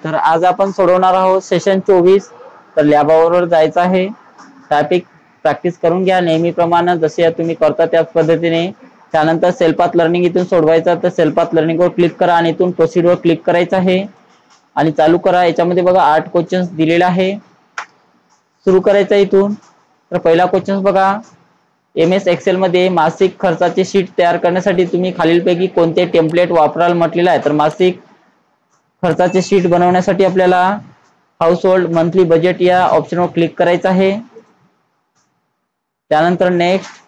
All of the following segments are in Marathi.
तर आज आपण सोडवणार आहोत सेशन 24. तर लॅबवर जायचं आहे. टॉपिक प्रॅक्टिस करून घ्या नेहमीप्रमाणे जसे तुम्ही करता त्याच पद्धतीने. त्यानंतर सेल्फ पाथ लर्निंग इथून सोडवायचं, तर सेल्फ पाथ लर्निंग वर क्लिक करा आणि इथून प्रोसीड वर क्लिक करायचं आहे आणि चालू करा. याच्यामध्ये बघा 8 क्वेश्चन्स दिलेले आहे. सुरू करायचं इथून. तर पहिला क्वेश्चन बघा, MS एक्सेल मध्ये मासिक खर्चाची शीट तयार करण्यासाठी तुम्ही खालीलपैकी कोणते टेम्पलेट वापराल म्हटलेलं आहे. तर मासिक खर्चाचे शीट बनवण्यासाठी आपल्याला हाऊस होल्ड मंथली बजेट या ऑप्शनवर क्लिक करायचं आहे. त्यानंतर नेक्स्ट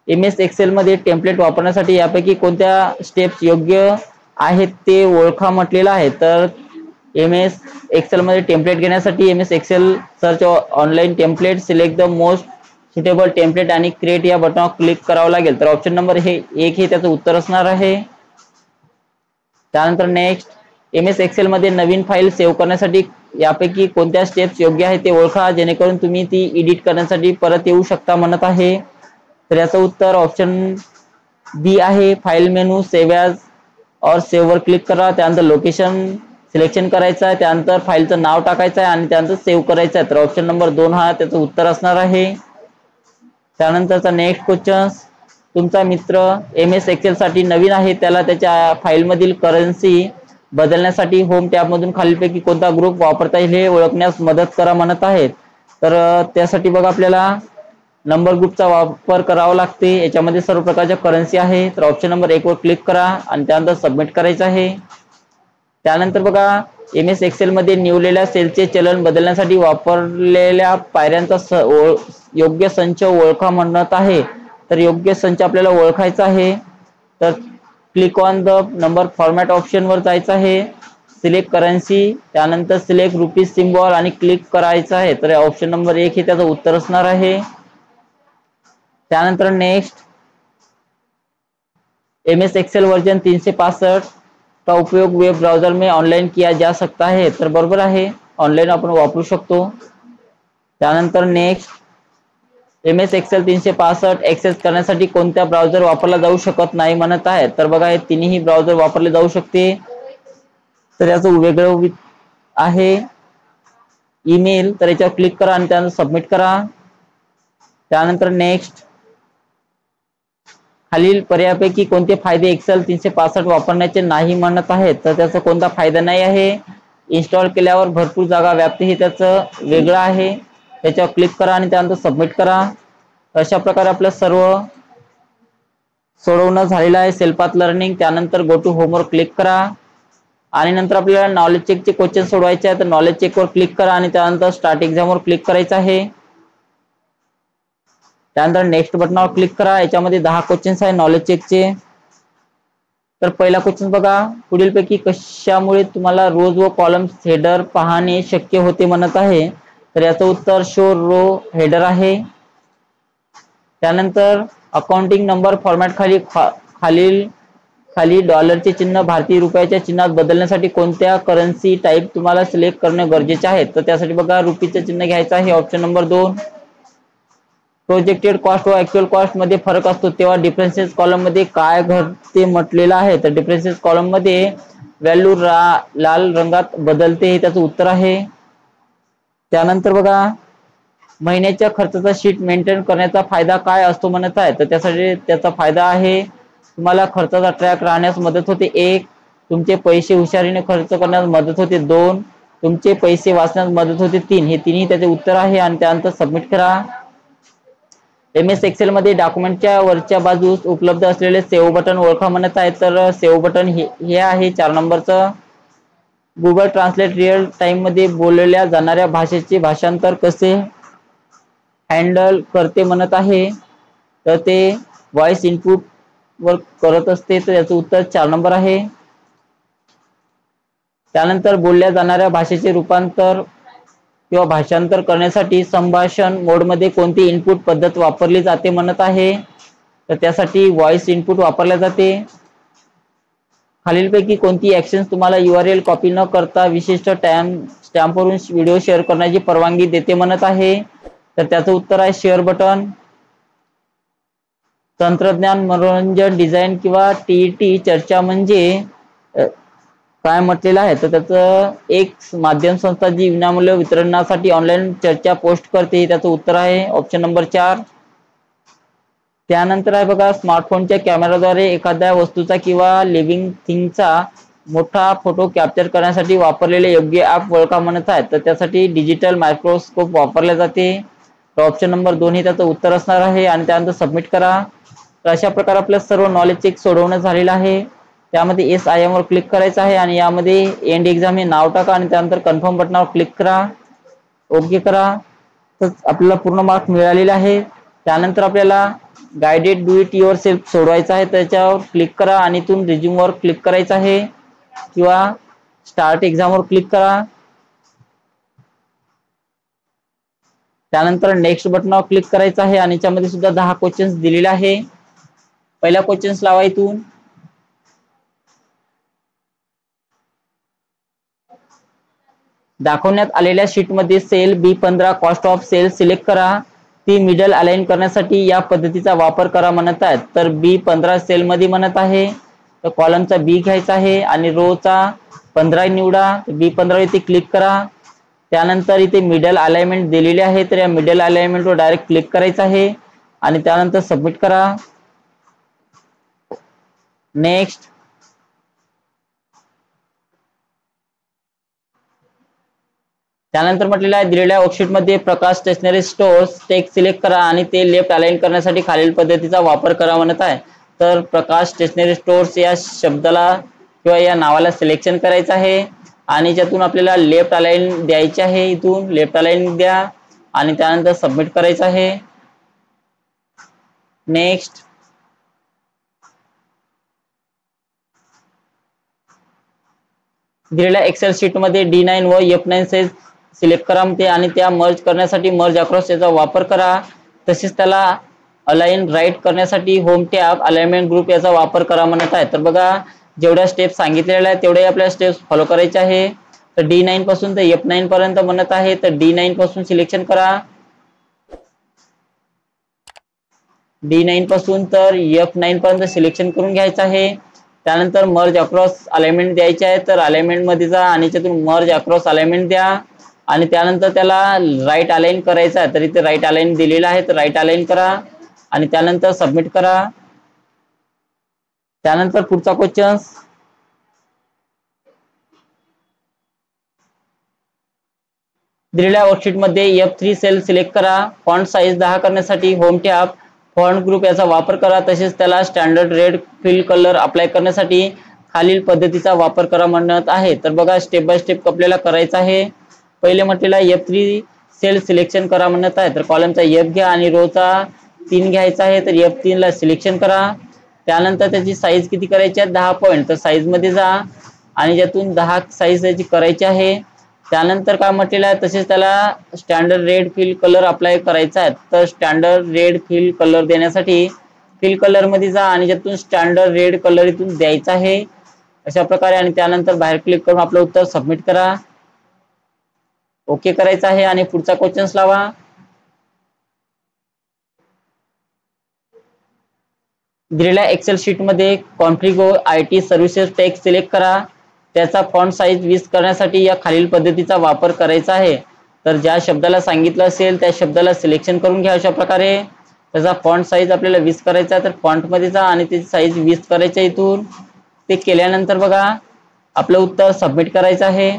MS एक्सेल मध्ये टेम्पलेट वापरण्यासाठी यापैकी कोणत्या स्टेप्स योग्य आहेत ते ओळखा म्हटलेलं आहे. तर MS एक्सेल मध्ये टेम्पलेट घेण्यासाठी MS excel search online template, select the most suitable template आणि क्रिएट या बटनावर क्लिक करावं लागेल. तर ऑप्शन नंबर हे 1 हे त्याचं उत्तर असणार आहे. त्यानंतर नेक्स्ट MS एक्सेल मध्ये नवीन फाईल सेव्ह करण्यासाठी यापैकी कोणत्या स्टेप्स योग्य आहेत ते ओळखा जेणेकरून तुम्ही ती एडिट करण्यासाठी परत येऊ शकता म्हणत आहे. तर याचं उत्तर ऑप्शन बी आहे. फाईल मेनू, सेव्ह ॲज और सेव्ह वर क्लिक करा. त्यानंतर लोकेशन सिलेक्शन करायचं आहे, त्यानंतर फाईलचं नाव टाकायचं आहे आणि त्यानंतर सेव्ह करायचं आहे. तर ऑप्शन नंबर 2 हा त्याचं उत्तर असणार आहे. त्यानंतरचा नेक्स्ट क्वेश्चन, तुमचा मित्र MS एक्सेल साठी नवीन आहे, त्याला त्याच्या फाईलमधील करन्सी बदलण्यासाठी होम टॅब मधून खालीलपैकी कोणता ग्रुप वापरता येईल हे ओळखण्यास मदत करा म्हणत आहेत. तर त्यासाठी बघा आपल्याला नंबर ग्रुपचा वापर करावा लागते. याच्यामध्ये सर्व प्रकारच्या करन्सी आहे. तर ऑप्शन नंबर 1 वर क्लिक करा आणि त्यानंतर सबमिट करायचं आहे. त्यानंतर बघा MS एक्सेल मध्ये निवडलेल्या सेलचे चलन बदलण्यासाठी वापरलेल्या पायऱ्यांचा योग्य संच ओळखा म्हणत आहे. तर योग्य संच आपल्याला ओळखायचा आहे. तर click on the number format option वर जायचं आहे, सिलेक्ट करन्सी, त्यानंतर सिलेक्ट रुपीज सिम्बॉल आणि क्लिक करायचं आहे. तर ऑप्शन नंबर 1 हे त्याचं उत्तर असणार आहे. त्यानंतर नेक्स्ट MS एक्सेल वर्जन 365 का उपयोग वेब ब्राउजर में ऑनलाइन किया जा सकता है. तर बरोबर आहे, ऑनलाईन आपण वापरू शकतो. त्यानंतर नेक्स्ट MS एक्सेल 365 ऍक्सेस करण्यासाठी कोणत्या ब्राउझर वापरला जाऊ शकत नाही म्हणत आहे. तर बघा हे तिन्ही ब्राउझर वापरले जाऊ शकते. तर याचं वेगळं आहे ईमेल. तर याच्यावर क्लिक करा आणि त्यानंतर सबमिट करा. त्यानंतर नेक्स्ट खालील पर्यायापैकी कोणते फायदे एक्सेल 365 वापरण्याचे नाही म्हणत आहेत. तर त्याचा कोणता फायदा नाही आहे. इन्स्टॉल केल्यावर भरपूर जागा व्यापते हे त्याचं वेगळं आहे. त्याच्यावर क्लिक करा आणि त्यानंतर सबमिट करा. अशा प्रकारे आपलं सर्व सोडवणं झालेलं आहे सेल्फ पाथ लर्निंग. त्यानंतर गो टू होम वर क्लिक करा आणि नंतर आपल्याला नॉलेज चेकचे क्वेश्चन सोडवायचे आहे. तर नॉलेज चेक वर क्लिक करा आणि त्यानंतर स्टार्ट एक्झाम वर क्लिक करायचं आहे. त्यानंतर नेक्स्ट बटनावर क्लिक करा. याच्यामध्ये 10 क्वेश्चन्स आहे नॉलेज चेकचे. तर पहिला क्वेश्चन बघा, पुढीलपैकी कशामुळे तुम्हाला रोज व कॉलम्स हेडर पाहणे शक्य होते म्हणत आहे. तर याचं उत्तर शो रो हेडर आहे. त्यानंतर अकाउंटिंग नंबर फॉर्मॅट खाली डॉलरचे चिन्ह भारतीय रुपयाच्या चिन्हात बदलण्यासाठी कोणत्या करन्सी टाईप तुम्हाला सिलेक्ट करणे गरजेचे आहे. तर त्यासाठी बघा रुपीचं चिन्ह घ्यायचं आहे, ऑप्शन नंबर 2. प्रोजेक्टेड कॉस्ट व ऍक्च्युअल कॉस्ट मध्ये फरक असतो तेव्हा डिफरन्सेस कॉलम मध्ये काय घडते म्हटलेलं आहे. तर डिफरन्सेस कॉलम मध्ये व्हॅल्यू लाल रंगात बदलते हे त्याचं उत्तर आहे. त्यानंतर बघा महिन्याच्या खर्चाचा शीट मेंटेन करण्याचा फायदा काय असतो म्हणत आहे. तर त्यासाठी त्याचा फायदा आहे तुम्हाला खर्चाचा ट्रॅक राहण्यास मदत होते. 1 तुमचे पैसे हुशारीने खर्च करण्यास मदत होते. 2 तुमचे पैसे वाचण्यास मदत होते. 3 हे तिन्ही त्याचे उत्तर आहे आणि त्यानंतर सबमिट करा. MS एक्सेल मध्ये डॉक्युमेंटच्या वरच्या बाजूस उपलब्ध असलेले सेव्ह बटन ओळखा म्हणत आहे. तर सेव्ह बटन हे आहे 4 नंबरचं. गुगल ट्रान्सलेट रिअल टाइम मध्ये बोलल्या जाणाऱ्या भाषेचे भाषांतर कसे हँडल करते म्हणत आहे. तर ते व्हॉइस इनपुट वर करत असते. तर याचं उत्तर 4 नंबर आहे. त्यानंतर बोलल्या जाणाऱ्या भाषेचे रूपांतर किंवा भाषांतर करण्यासाठी संभाषण मोडमध्ये कोणती इनपुट पद्धत वापरली जाते म्हणत आहे. तर त्यासाठी व्हॉइस इनपुट वापरले जाते. खालीलपैकी कोणती ऍक्शन्स तुम्हाला URL कॉपी न करता विशिष्ट स्टॅम्पवरून व्हिडिओ शेअर करण्याची परवानगी देते म्हणत आहे. तर त्याचं उत्तर आहे शेअर बटन. तंत्रज्ञान, मनोरंजन, डिझाईन किंवा TET चर्चा म्हणजे काय म्हटलेलं आहे तर त्याचं एक माध्यम संस्था जी विनामूल्य वितरणासाठी ऑनलाईन चर्चा पोस्ट करते, त्याचं उत्तर आहे ऑप्शन नंबर 4. त्यानंतर आहे बघा, स्मार्टफोनच्या कॅमेराद्वारे एखाद्या वस्तूचा किंवा लिव्हिंग थिंगचा मोठा फोटो कॅप्चर करण्यासाठी वापरलेले योग्य ॲप ओळखा म्हणत आहेत, तर त्यासाठी डिजिटल मायक्रोस्कोप वापरले जाते. तर ऑप्शन नंबर 2 हे त्याचं उत्तर असणार आहे आणि त्यानंतर सबमिट करा. तर अशा प्रकारे आपलं सर्व नॉलेज चेक सोडवणं झालेलं आहे. त्यामध्ये SIM वर क्लिक करायचं आहे आणि यामध्ये एंड एक्झाम हे नाव टाका आणि त्यानंतर कन्फर्म बटनावर क्लिक करा, ओके करा. तर आपल्याला पूर्ण मार्क मिळालेले आहे. त्यानंतर आपल्याला guided do it yourself सोडवायचं आहे, त्याच्यावर क्लिक करा आणि इथून रिझ्यूम वर क्लिक करायचं आहे किंवा स्टार्ट एक्झाम वर क्लिक करा. त्यानंतर नेक्स्ट बटनावर क्लिक करायचं आहे आणि याच्यामध्ये सुद्धा 10 क्वेश्चन्स दिलेले आहे. पहिला क्वेश्चन्स लावा इथून. दाखवण्यात आलेल्या शीटमध्ये cell B15 cost of cell select करा. ती मिडल अलाइन करण्यासाठी या पद्धतीचा वापर करा म्हणत आहेत. तर B15 सेल मध्ये म्हणत आहे, तर कॉलमचा B घ्यायचा आहे आणि रोचा 15 निवडा. B15 इथे क्लिक करा. त्यानंतर इथे मिडल अलाइनमेंट दिलेले आहे, तर या मिडल अलाइनमेंटवर डायरेक्ट क्लिक करायचं आहे आणि त्यानंतर सबमिट करा. नेक्स्ट. त्यानंतर म्हटलेलं आहे, दिलेल्या वर्कशीटमध्ये प्रकाश स्टेशनरी स्टोअर्स टेक्स्ट सिलेक्ट करा आणि ते लेफ्ट अलाइन करण्यासाठी खालील पद्धतीचा वापर करा म्हणत आहे. तर प्रकाश स्टेशनरी स्टोअर्स या शब्दाला किंवा या नावाला सिलेक्शन करायचं आहे आणि ज्यातून आपल्याला लेफ्ट अलाइन द्यायचे आहे. इथून लेफ्ट अलाइन द्या आणि त्यानंतर सबमिट करायचं आहे. नेक्स्ट. दिलेल्या एक्सेल शीट मध्ये D9 व F9 साइज सिलेक्ट करा म्हणते आणि त्या मर्ज करण्यासाठी मर्ज अक्रॉस याचा वापर करा. तसेच त्याला अलाइन राईट करण्यासाठी होम टॅब अलाइनमेंट ग्रुप याचा वापर करा म्हणत आहे. तर बघा, जेवढ्या स्टेप सांगितलेल्या आहेत तेवढ्या आपल्या स्टेप्स फॉलो करायच्या आहे. तर D9 पासून तर F9 पर्यंत म्हणत आहे, तर D9 पासून सिलेक्शन करा. D9 पासून तर F9 पर्यंत सिलेक्शन करून घ्यायचं आहे. त्यानंतर मर्ज अक्रॉस अलाइनमेंट द्यायचे आहे, तर अलाइनमेंट मध्ये जा आणि त्यातून मर्ज अक्रॉस अलाइनमेंट द्या आणि त्यानंतर त्याला राईट अलाइन करायचं आहे. तर इथे राईट अलाइन दिलेला आहे, तर राईट अलाइन करा आणि त्यानंतर सबमिट करा. त्यानंतर पुढचा क्वेश्चन. दिलेल्या वर्कशीट मध्ये F3 सेल सिलेक्ट करा. फॉन्ट साइज 10 करण्यासाठी होम टॅब फॉन्ट ग्रुप याचा वापर करा. तसेच त्याला standard red fill colour apply करण्यासाठी खालील पद्धतीचा वापर करा म्हणत आहे. तर बघा, स्टेप बाय स्टेप आपल्याला करायचं आहे. पहिले म्हटलेला F3 सेल सिलेक्शन करा म्हणत आहे, तर कॉलमचा F घ्या आणि रोचा 3 घ्यायचा आहे, तर F3 ला सिलेक्शन करा. त्यानंतर त्याची साईज किती करायची आहे, 10 पॉईंट. तर साईज मध्ये जा आणि ज्यातून 10 साईज याची करायची आहे. त्यानंतर काय म्हटलेलं आहे, तसेच त्याला standard red fill colour apply करायचा आहे. तर स्टँडर्ड रेड फिल कलर देण्यासाठी फिल कलर मध्ये जा आणि ज्यातून स्टँडर्ड रेड कलर इथून द्यायचा आहे अशा प्रकारे आणि त्यानंतर बाहेर क्लिक करून आपलं उत्तर सबमिट करा, ओके करायचं आहे आणि पुढचा क्वेश्चन लावा. दिलेल्या एक्सेल शीट मध्ये configure IT services text select करा. त्याचा फॉन्ट साइज 20 करण्यासाठी या खालील पद्धतीचा वापर करायचा आहे. तर ज्या शब्दाला सांगितलं असेल त्या शब्दाला सिलेक्शन करून घ्या अशा प्रकारे. त्याचा फॉन्ट साइज आपल्याला 20 करायचा आहे, तर फॉन्ट मध्ये जा आणि त्याची साइज 20 करायची आहे. इथून ते केल्यानंतर बघा, आपलं उत्तर सबमिट करायचं आहे.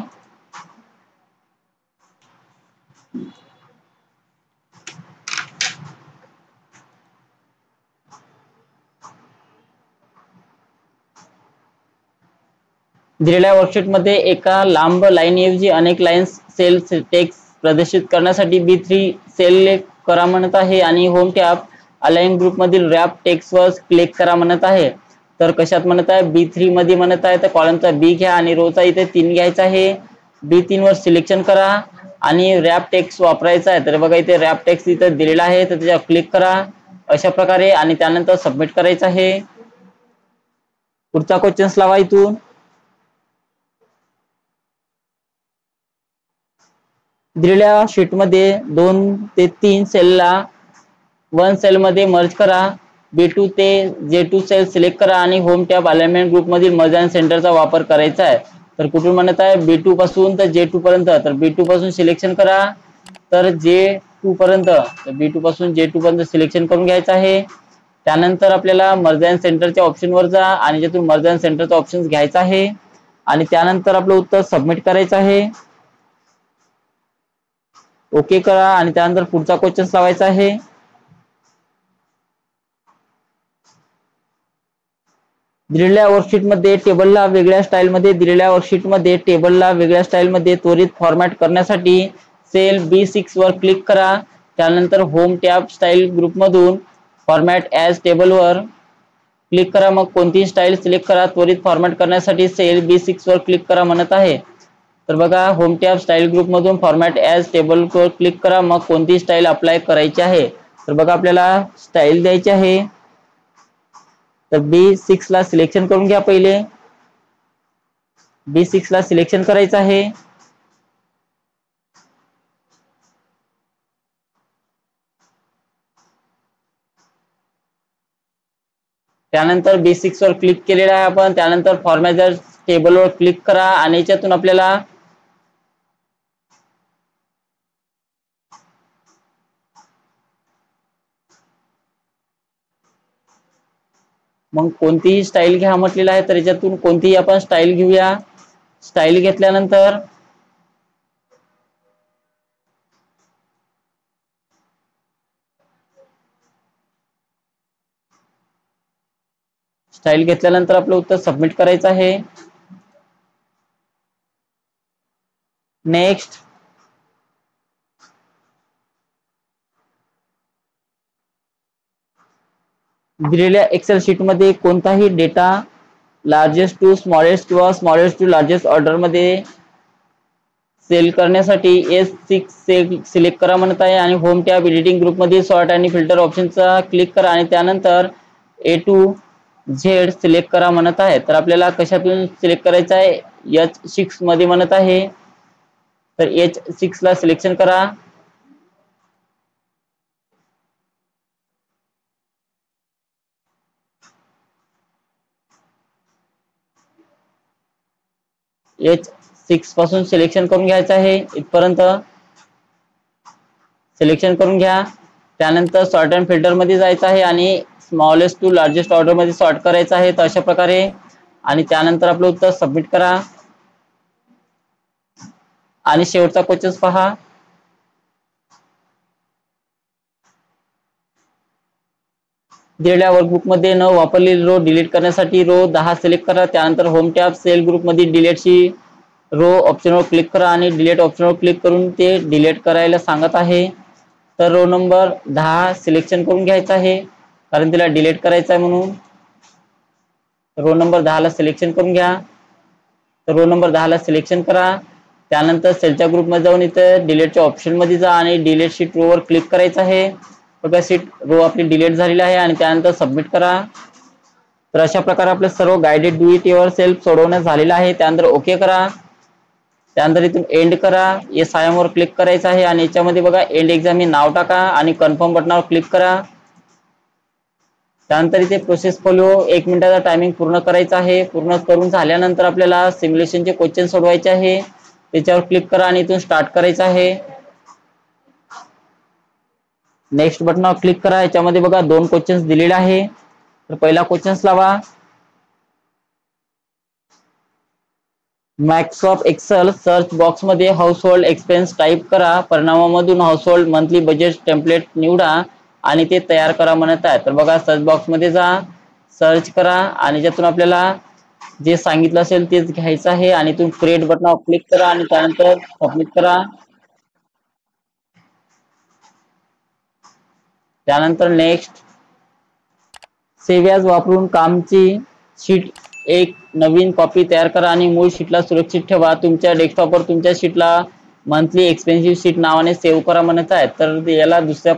दिलेल्या वर्कशीट मध्ये एका लांब लाईनऐवजी अनेक लाईन्स सेल टेक्स्ट प्रदर्शित करण्यासाठी B3 सेल करा म्हणत आहे आणि होम टॅब अलाइन ग्रुप मधील रॅप टेक्स्ट वर क्लिक करा म्हणत आहे. तर कशात म्हणत आहे, B3 मध्ये म्हणत आहे, तर कॉलमचा B घ्या आणि रोचा इथे 3 घ्यायचा आहे. B3 वर सिलेक्शन करा आणि रॅप टेक्स्ट वापरायचा आहे. तर बघा, इथे रॅप टेक्स्ट इथे दिलेला आहे, तर त्याच्यावर क्लिक करा अशा प्रकारे आणि त्यानंतर सबमिट करायचं आहे. पुढचा क्वेश्चन लावा इथून. दिलेल्या शीट मध्ये 2 ते 3 सेलला 1 सेल मध्ये मर्ज करा. B2 ते J2 सेल सिलेक्ट करा आणि होम टॅब अलाइनमेंट ग्रुप मधील मर्ज आणि सेंटरचा वापर करायचा आहे. तर कुठून म्हणत आहे B2 पासून तर J2 पर्यंत, तर B2 पासून सिलेक्शन करा तर J2 पर्यंत, तर B2 पासून J2 पर्यंत सिलेक्शन करून घ्यायचं आहे. त्यानंतर आपल्याला मर्ज अँड सेंटरच्या ऑप्शनवर जा आणि ज्यातून मर्ज अँड सेंटरचा ऑप्शन घ्यायचा आहे आणि त्यानंतर आपलं उत्तर सबमिट करायचं आहे. ओके करा आणि त्यानंतर पुढचा क्वेश्चन लावायचा आहे. दिलेल्या वर्कशीटमध्ये टेबलला वेगळ्या स्टाईलमध्ये त्वरित फॉर्मॅट करण्यासाठी सेल B6 वर क्लिक करा. त्यानंतर होम टॅब स्टाईल ग्रुपमधून फॉर्मॅट ॲज टेबलवर क्लिक करा. मग कोणती स्टाईल सिलेक्ट करा. त्वरित फॉर्मॅट करण्यासाठी सेल B6 वर क्लिक करा म्हणत आहे. तर बघा होम टॅब स्टाईल ग्रुपमधून फॉर्मॅट ॲज टेबलवर क्लिक करा. मग कोणती स्टाईल अप्लाय करायची आहे. तर बघा आपल्याला स्टाईल द्यायची आहे. तर B6 ला सिलेक्शन करून घ्या. पहिले B6 ला सिलेक्शन करायचं आहे. त्यानंतर B6 वर क्लिक केलेला आहे आपण. त्यानंतर फॉर्मॅट टेबलवर क्लिक करा आणि याच्यातून आपल्याला मग कोणतीही स्टाईल घ्या म्हटलेलं आहे. तर याच्यातून कोणतीही आपण स्टाईल घेऊया. स्टाईल घेतल्यानंतर आपलं उत्तर सबमिट करायचं आहे. नेक्स्ट दिलेल्या एक्सेल शीट मध्ये कोणताही डेटा लार्जेस्ट टू स्मॉलेस्ट किंवा स्मॉलेस्ट टू लार्जेस्ट ऑर्डर मध्ये सेल करण्यासाठी S6 सिलेक्ट करा म्हणत आहे आणि होम टॅब एडिटिंग ग्रुप मध्ये सॉर्ट आणि फिल्टर ऑप्शनचा क्लिक करा आणि त्यानंतर A to Z सिलेक्ट करा म्हणत आहे. तर आपल्याला कशातून सिलेक्ट करायचं आहे. H6 मध्ये म्हणत आहे. तर H6 ला सिलेक्शन करा. H6 पासून सिलेक्शन करून घ्यायचं आहे. इथपर्यंत सिलेक्शन करून घ्या. त्यानंतर सॉर्ट अँड फिल्टर मध्ये जायचं आहे आणि स्मॉलेस्ट टू लार्जेस्ट ऑर्डर मध्ये सॉर्ट करायचं आहे. तर अशा प्रकारे आणि त्यानंतर आपलं उत्तर सबमिट करा आणि शेवटचा क्वेश्चन पहा. दिलेल्या वर्कबुक मध्ये न वापरलेली रो डिलीट करण्यासाठी रो 10 सिलेक्ट करा. त्यानंतर होम टॅब सेल ग्रुप मध्ये डिलीटची रो ऑप्शनवर क्लिक करा आणि डिलीट ऑप्शनवर क्लिक करून ते डिलीट करायला सांगत आहे. तर रो नंबर 10 सिलेक्शन करून घ्यायचा आहे कारण तिला डिलीट करायचं आहे म्हणून. रो नंबर 10 ला सिलेक्शन करून घ्या. तर रो नंबर 10 ला सिलेक्शन करा. त्यानंतर सेलच्या ग्रुपमध्ये जाऊन इथे डिलीटच्या ऑप्शन मध्ये जा आणि डिलीट शीट रो वर क्लिक करायचं आहे. बघा शीट रो आपली डिलीट झालेली आहे आणि त्यानंतर सबमिट करा. तर अशा प्रकारे आपले सर्व guided do it your self सोडवण्यात झालेलं आहे. त्यानंतर ओके करा. त्यानंतर इथून एंड करा. SIM वर क्लिक करायचं आहे आणि याच्यामध्ये बघा एंड एक्झाम हे नाव टाका आणि कन्फर्म बटनावर क्लिक करा. त्यानंतर इथे प्रोसेस फॉलो 1 मिनिटाचा टायमिंग पूर्ण करायचा आहे. पूर्ण करून झाल्यानंतर आपल्याला सिम्युलेशनचे क्वेश्चन सोडवायचे आहे. त्याच्यावर क्लिक करा आणि इथून स्टार्ट करायचं आहे. नेक्स्ट बटनावर क्लिक करा. याच्यामध्ये बघा 2 क्वेश्चन्स दिलेले आहे. तर पहिला क्वेश्चन्स लावा. मायक्रोसॉफ्ट एक्सेल सर्च बॉक्स मध्ये हाऊस होल्ड एक्सपेन्स टाईप करा. परिणामामधून household monthly budget template निवडा आणि ते तयार करा म्हणत आहे. तर बघा सर्च बॉक्स मध्ये जा, सर्च करा आणि ज्यातून आपल्याला जे सांगितलं असेल तेच घ्यायचं आहे आणि इथून क्रिएट बटनावर क्लिक करा आणि त्यानंतर सबमिट करा. त्यानंतर नेक्स्ट सेव्ह ॲज वापरून कामची शीट एक नवीन कॉपी तयार करा आणि मूळ शीटला सुरक्षित ठेवा. तुमच्या डेस्कटॉपवर तुमच्या शीटला मंथली एक्सपेन्सिव्ह शीट नावाने सेव्ह करा म्हणत आहे. तर याला दुसऱ्या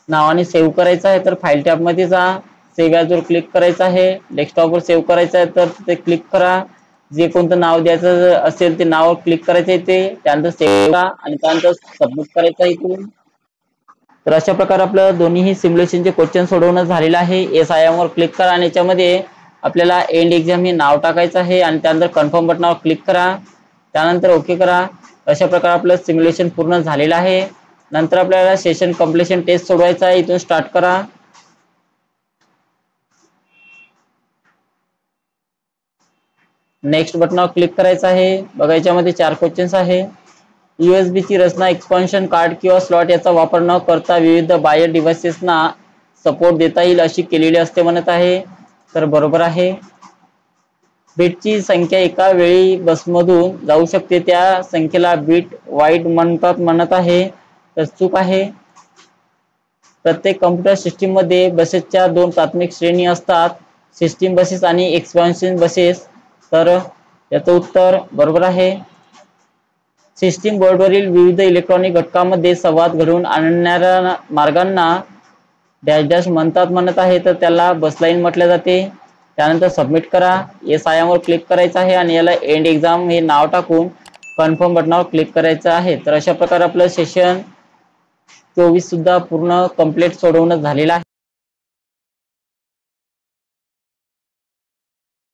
नावाने सेव्ह करायचं आहे. तर फाईल टॅब मध्ये जा, सेव्ह ॲज वर क्लिक करायचं आहे. डेस्कटॉपवर सेव्ह करायचं आहे तर ते क्लिक करा. जे कोणतं नाव द्यायचं असेल ते नाव क्लिक करायचं आहे ते. त्यानंतर सेव्ह करा आणि त्यानंतर सबमिट करायचं आहे इथून. तर अशा प्रकारे आपलं दोन्हीही सिम्युलेशनचे क्वेश्चन सोडवणं झालेलं आहे. SIM वर क्लिक करा आणि याच्यामध्ये आपल्याला एंड एक्झाम हे नाव टाकायचं आहे आणि त्यानंतर कन्फर्म बटनावर क्लिक करा, त्यानंतर ओके करा. अशा प्रकारे आपलं सिम्युलेशन पूर्ण झालेलं आहे. नंतर आपल्याला सेशन कंप्लीशन टेस्ट सोडवायचा आहे. इथून स्टार्ट करा. नेक्स्ट बटनावर क्लिक करायचं आहे. बघा याच्यामध्ये 4 क्वेश्चन्स आहे. USB ची रचना एक्सपान्शन कार्ड किंवा स्लॉट याचा वापर न करता विविध बाह्य डिव्हाइसेसना सपोर्ट देता येईल अशी केलेली असते म्हणत आहे. तर बरोबर आहे. बीटची संख्या एका वेळी बसमधून जाऊ शकते त्या संख्येला बीट वाईड म्हणतात म्हणत आहे. तर चूक आहे. प्रत्येक कॉम्प्युटर सिस्टीम मध्ये बसेसच्या 2 प्राथमिक श्रेणी असतात, सिस्टीम बसेस आणि एक्सपान्शन बसेस. तर याचं उत्तर बरोबर आहे. सिस्टीम बोर्डवरील विविध इलेक्ट्रॉनिक घटकांमध्ये संवाद घडवून आणणाऱ्या मार्गांना डॅश डॅश म्हणतात म्हणत आहे. तर त्याला बसलाईन म्हटले जाते. त्यानंतर सबमिट करा. येस आय एम वर क्लिक करायचं आहे आणि याला एंड एक्झाम हे नाव टाकून कन्फर्म बटनावर क्लिक करायचं आहे. तर अशा प्रकारे आपलं सेशन 24 सुद्धा पूर्ण कंप्लीट सोडवणं झालेलं आहे.